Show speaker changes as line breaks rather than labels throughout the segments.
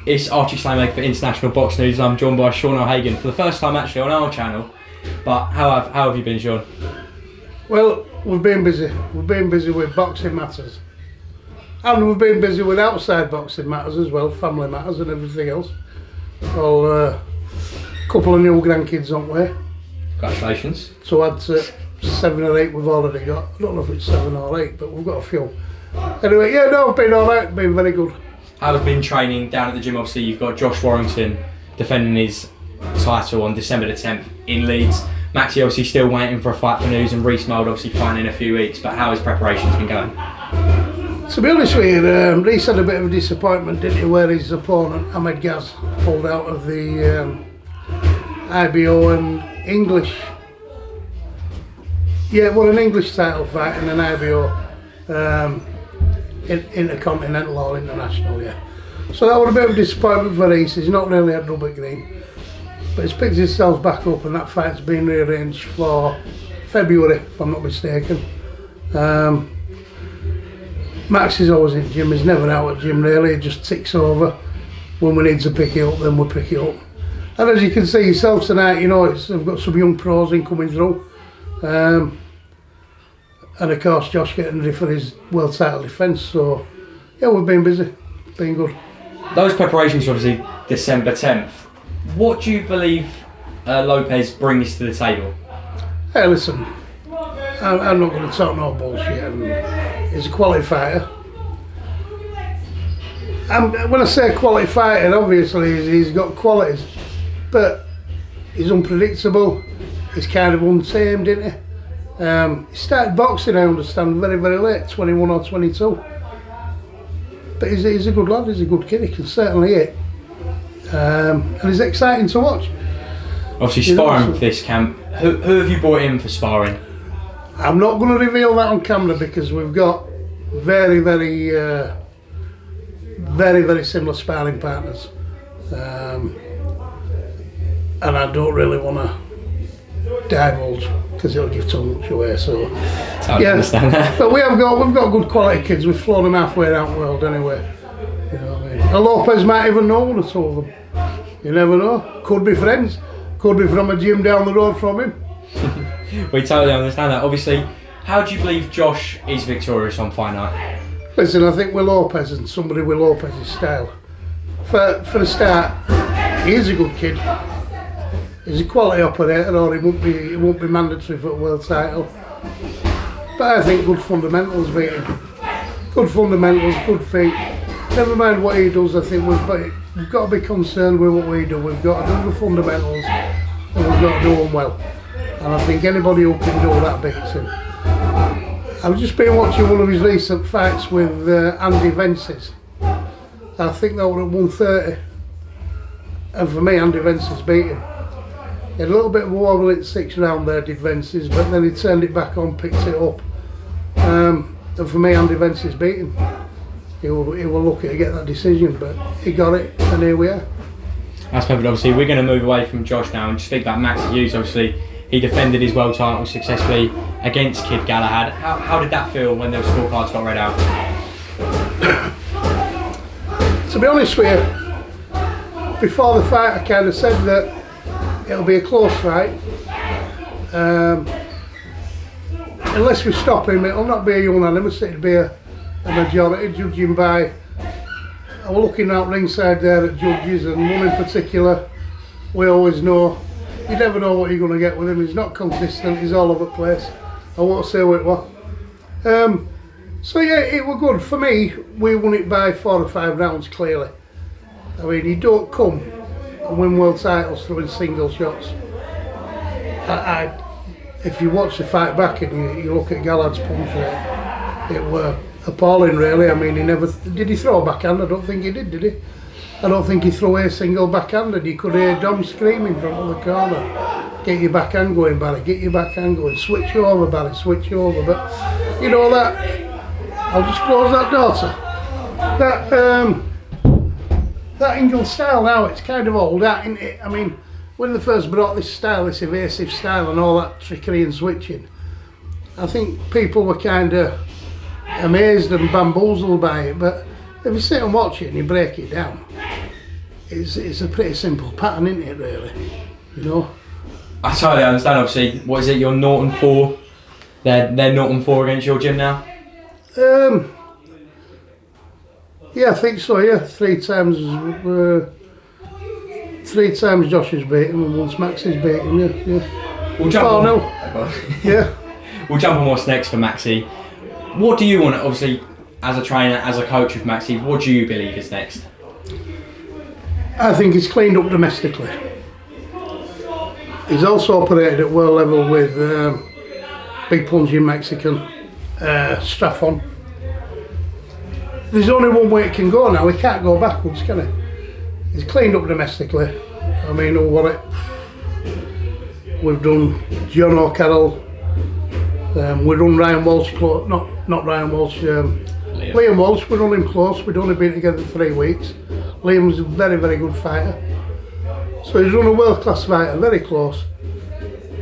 It's Archie Slaymaker for International Box News. I'm joined by Sean O'Hagan for the first time actually on our channel. But how have you been, Sean?
Well, we've been busy. We've been busy with boxing matters. And we've been busy with outside boxing matters as well, family matters and everything else. Well, a couple of new grandkids on the way.
Congratulations.
So I'd say 7 or 8 we've already got. I don't know if it's 7 or 8, but we've got a few. Anyway, yeah, no, I've been alright, been very good.
How have been training down at the gym? Obviously, you've got Josh Warrington defending his title on December the 10th in Leeds. Maxi obviously still waiting for a fight for news, and Reece Mould obviously fighting in a few weeks. But how has preparations been going?
To be honest with you, Reece had a bit of a disappointment, didn't he, where his opponent, Ahmed Gaz, pulled out of the IBO and English. Yeah, well, an English title fight and an IBO intercontinental or international, yeah. So that was a bit of a disappointment for Reece. He's not really at double green, but he's picked himself back up, and that fight's been rearranged for February, if I'm not mistaken. Max is always in gym. He's never out at gym really. He just ticks over. When we need to pick it up, then we pick it up. And as you can see yourself tonight, you know, they've got some young pros in coming through. And of course Josh getting ready for his world title defence, so yeah, we've been busy, been good.
Those preparations obviously December 10th. What do you believe Lopez brings to the table?
Hey listen, I'm not going to talk no bullshit. He's a quality fighter. When I say quality fighter, obviously he's got qualities, but he's unpredictable, he's kind of untamed, isn't he? He started boxing, I understand, very, very late, 21 or 22. But he's a good lad, he's a good kid, he can certainly hit. And he's exciting to watch.
Obviously sparring for this camp. Who have you brought in for sparring?
I'm not going to reveal that on camera because we've got very, very similar sparring partners. And I don't really want to divulge because it'll give too much away. So
yeah, understand that.
But we've got good quality kids. We've flown them halfway around the world anyway. You know what I mean? And Lopez might even know one or two of them. You never know. Could be friends. Could be from a gym down the road from him.
We totally understand that. Obviously, how do you believe Josh is victorious on fight night?
Listen, I think with Lopez and somebody with Lopez's style, for the start, he is a good kid. He's a quality operator, or he won't be mandatory for a world title. But I think good fundamentals beat him. Good fundamentals, good feet. Never mind what he does. I think we've got to be concerned with what we do. We've got to do the fundamentals, and we've got to do them well. And I think anybody who can do that beats him. I've just been watching one of his recent fights with Andy Vences. I think that was at 130. And for me, Andy Vences beat him. He had a little bit of a wobble in the 6th round there, did Vences, but then he turned it back on, picked it up. And for me, Andy Vences beat him. He will lucky to get that decision, but he got it, and here we are.
That's perfect. Obviously, we're going to move away from Josh now and speak about Maxi Hughes. Obviously, he defended his world title successfully against Kid Galahad. How did that feel when those scorecards got read out?
To be honest with you, before the fight I kind of said that it'll be a close fight. Unless we stop him, it'll not be a unanimous, it'll be a majority, judging by... I was looking out ringside there at judges, and one in particular, we always know, you never know what you're going to get with him. He's not consistent, he's all over the place. I won't say what it was. So yeah, it was good. For me, we won it by 4 or 5 rounds clearly. I mean, you don't come and win world titles throwing single shots. If you watch the fight back and you look at Galahad's punch rate, it were appalling really. I mean, did he throw a backhand? I don't think he did he? I don't think he threw a single backhand, and you could hear Dom screaming from the corner, get your backhand going, Barry, get your backhand going, switch over, Barry, switch over. But you know that, I'll just close that door, sir. That Ingle style now, it's kind of old, isn't it? I mean, when they first brought this style, this evasive style and all that trickery and switching, I think people were kind of amazed and bamboozled by it. But if you sit and watch it and you break it down, it's a pretty simple pattern, isn't it, really? You know?
I totally understand, obviously. What is it, you're Norton 4? They're Norton 4 against your gym now?
Yeah, I think so, yeah. Three times Josh has beaten him and once Maxi's beaten him, yeah.
We'll jump
4-0. Yeah.
We'll jump on what's next for Maxi. What do you want, obviously, as a trainer, as a coach of Maxi, what do you believe is next?
I think he's cleaned up domestically. He's also operated at world level with big plunging Mexican, Straffon. There's only one way it can go now, he can't go backwards, can he? He's cleaned up domestically. I mean, we've done John O'Carroll, we've done Ryan Walsh, not Ryan Walsh, Liam Walsh, we've done him close, we'd only been together 3 weeks. Liam's a very, very good fighter. So he's run a world-class fighter, very close.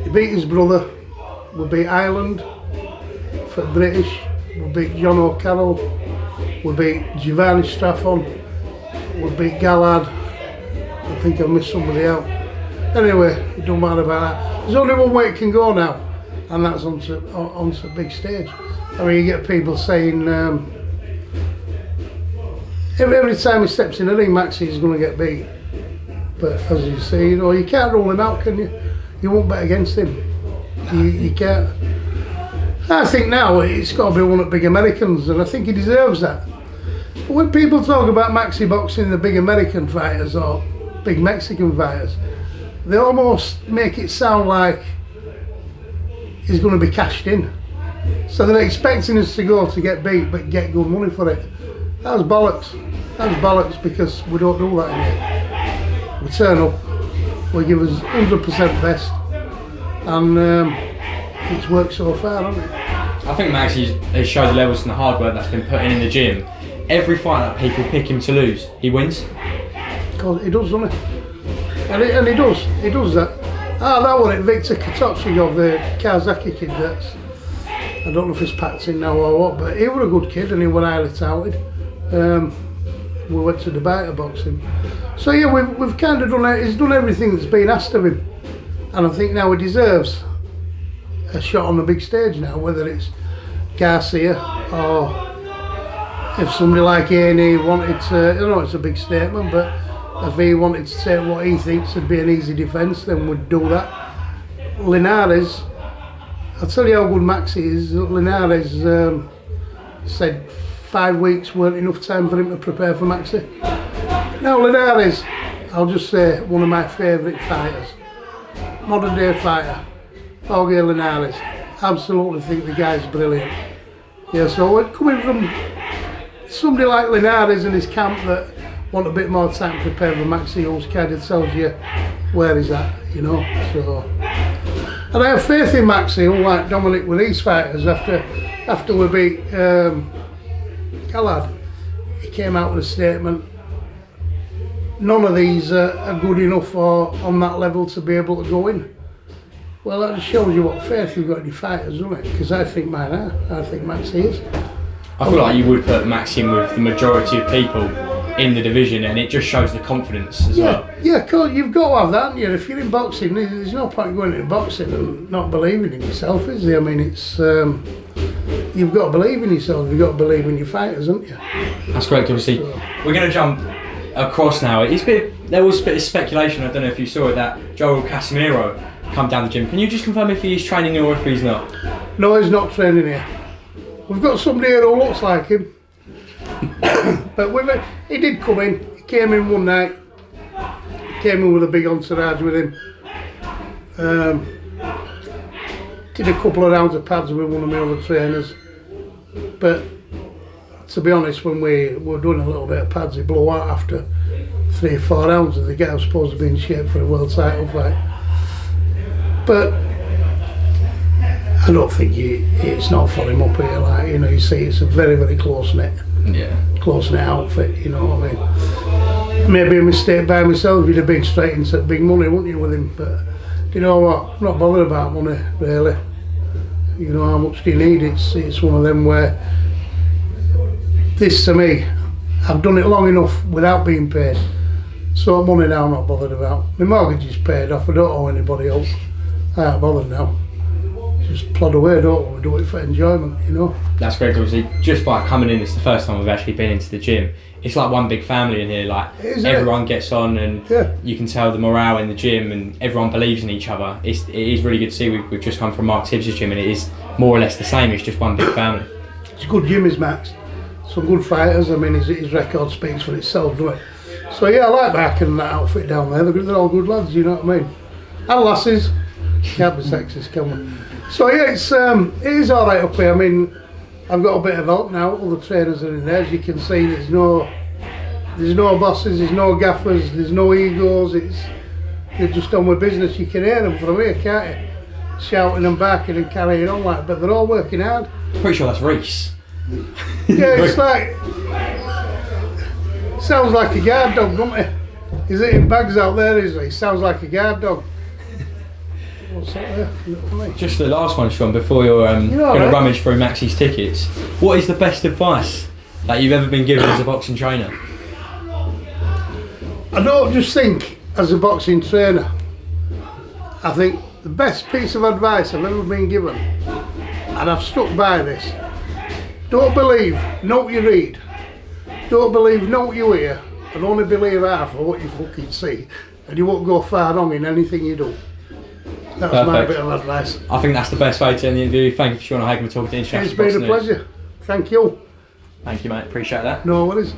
He beat his brother, we beat Ireland for British, we beat John O'Carroll, we beat Giovanni Straffon, we beat Gallard, I think I missed somebody out. Anyway, it don't matter about that. There's only one way it can go now, and that's onto the big stage. I mean, you get people saying, every time he steps in the ring, Maxi is going to get beat. But as you say, you know, you can't rule him out, can you? You won't bet against him. You can't. I think now it's got to be one of the big Americans, and I think he deserves that. But when people talk about Maxi boxing the big American fighters or big Mexican fighters, they almost make it sound like he's going to be cashed in. So they're expecting us to go to get beat but get good money for it. That's bollocks. That's bollocks, because we don't do that anymore. We turn up, we give us 100% best, and it's worked so far, hasn't it?
I think Maxi has showed the levels and the hard work that's been put in the gym. Every fight that people pick him to lose, he wins.
Because he does, doesn't he? And he does that. That was it, Victor Katochigov, the Kazaki kid that's, I don't know if he's packed in now or what, but he was a good kid and he was highly touted. We went to Dubai to box him. So yeah, we've kind of done it. He's done everything that's been asked of him, and I think now he deserves a shot on the big stage now, whether it's Garcia or if somebody like Aney wanted to, you know, it's a big statement, but if he wanted to take what he thinks would be an easy defence, then we'd do that. Linares, I'll tell you how good Maxi is. Linares said 5 weeks weren't enough time for him to prepare for Maxi. Now Linares, I'll just say, one of my favourite fighters, modern day fighter, Jorge Linares. Absolutely think the guy's brilliant. Yeah, so coming from somebody like Linares in his camp that want a bit more time to prepare for Maxi Hughes, kind of tells you where he's at, you know. So, and I have faith in Maxi, unlike Dominic with these fighters. After we beat Gallard, he came out with a statement. None of these are good enough or on that level to be able to go in. Well, that just shows you what faith you've got in your fighters, doesn't it? Because I think mine are. I think Maxi is.
I feel like you would put Maxi in with the majority of people in the division, and it just shows the confidence as well.
Yeah, cool. You've got to have that, haven't you? If you're in boxing, there's no point going into boxing and not believing in yourself, is there? I mean, it's you've got to believe in yourself. You've got to believe in your fighters, haven't you?
That's correct. Obviously, we're going to jump across now. There was a bit of speculation. I don't know if you saw it, that Joel Casimiro come down the gym. Can you just confirm if he is training or if he's not?
No, he's not training here. We've got somebody here who looks like him. But he did come in. He came in one night. He came in with a big entourage with him. Did a couple of rounds of pads with one of my other trainers. But to be honest, when we were doing a little bit of pads, he blew out after 3 or 4 rounds, and the guy was supposed to be in shape for a world title fight. But I don't think it's not for him up here. Like, you know, you see, it's a very, very close-knit outfit, you know what I mean? Maybe a mistake by myself, you'd have been straight into big money, wouldn't you, with him? But you know what, I'm not bothered about money, really. You know, how much do you need? It's one of them where, this to me, I've done it long enough without being paid. So money now I'm not bothered about. My mortgage is paid off, I don't owe anybody else. I ain't bothered now. Just plod away, don't we? Do it for enjoyment, you know.
That's great. Obviously, just by coming in, it's the first time we've actually been into the gym. It's like one big family in here. Like everyone gets on, and you can tell the morale in the gym, and everyone believes in each other. It is really good to see. We've just come from Mark Tibbs' gym, and it is more or less the same. It's just one big family.
It's a good gym, is Max. Some good fighters. I mean, his record speaks for itself, doesn't it? So yeah, I like Mark and that outfit down there. They're all good lads, you know what I mean? And lasses. Can't be sexist, can we? So yeah, it is all right up here. I mean, I've got a bit of help now. All the trainers are in there. As you can see, there's no bosses, there's no gaffers, there's no egos. They're just on with business. You can hear them from here, can't you? Shouting and barking and carrying on like. But they're all working hard.
Pretty sure that's Reece.
Yeah, it's like sounds like a guard dog, doesn't it? He's eating bags out there, isn't he? Sounds like a guard dog. What's that there?
Just the last one, Sean, before you're going to rummage through Maxi's tickets. What is the best advice that you've ever been given as a boxing trainer?
I don't just think as a boxing trainer. I think the best piece of advice I've ever been given, and I've stuck by this, don't believe, note what you read. Don't believe, note what you hear, and only believe half of what you fucking see, and you won't go far wrong in anything you do. That's my bit of advice.
I think that's the best way to end the interview. Thank you for Sean Hageman talking to International
It's been a pleasure. Thank you.
Thank you, mate. Appreciate that.
No worries.